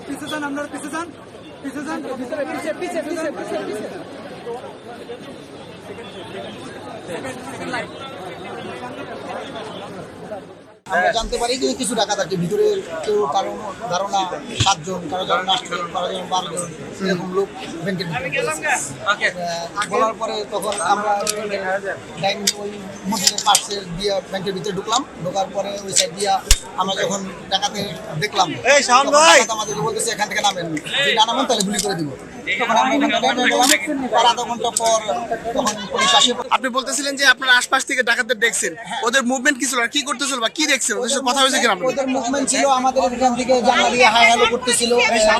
পিছে যান, আপনারা পিছে যান, পিছে যান, পিছে পিছে পিছে পিছে। আমরা জানতে পারি যে কিছু ডাকাত আর কি ভিতরে কেউ কারো ধারণা 7 জন, কারো ধারণা 8 জন, কারো ধারণা 12 জন এরকম লোক ব্যাংকের ভিতরে বলার পরে তখন আমরা ওই মসজিদের পাশে দিয়ে ব্যাংকের ভিতরে ঢুকলাম। ঢোকার পরে ওই সাইড দিয়ে আমরা যখন ডাকাতে দেখলাম আমাদেরকে বলতেছে এখান থেকে নামেন, যদি না নামেন তাহলে গুলি করে দিব। তখন আমরা এখান থেকে নেমে গেলাম। তার আধা ঘন্টা পর তখন পুলিশ আসে। আপনি বলতেছিলেন যে আপনারা আশপাশ থেকে ডাকাতদের দেখছেন, ওদের মুভমেন্ট কি ছিল আর কি করতেছিল বা কি দেখছেন, ওদের সাথে কথা হয়েছে কিনা? ওদের মুভমেন্ট ছিল আমাদের এখান থেকে জানলা দিয়ে হাই হ্যালো করতেছিল,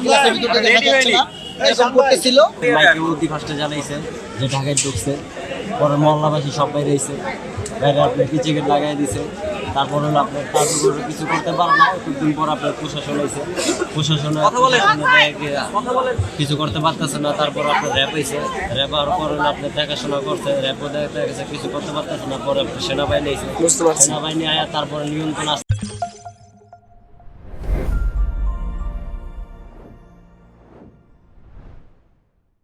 ক্লাসের ভিতরে দেখা যাচ্ছে না এরকম করতেছিল। মাইকে উদ্দি ফার্স্টে জানাইছে যে ঢাকায় ঢুকছে, পরে মহল্লাবাসী সব বাইরে আইছে, বাইরে আপনার টিচিকেট লাগাই দিছে। তারপর হলো আপনার তারপর কিছু করতে পারে না, কিছুদিন পর আপনার প্রশাসন আইছে, প্রশাসনে কিছু করতে পারতেছে না। তারপর আপনার র্যাব আইছে, র্যাব হওয়ার পর হলো আপনার দেখাশোনা করছে, র্যাবও দেখা গেছে কিছু করতে পারতেছে না। পরে সেনাবাহিনী আইছে, সেনাবাহিনী আয়া তারপরে নিয়ন্ত্রণ আসছে।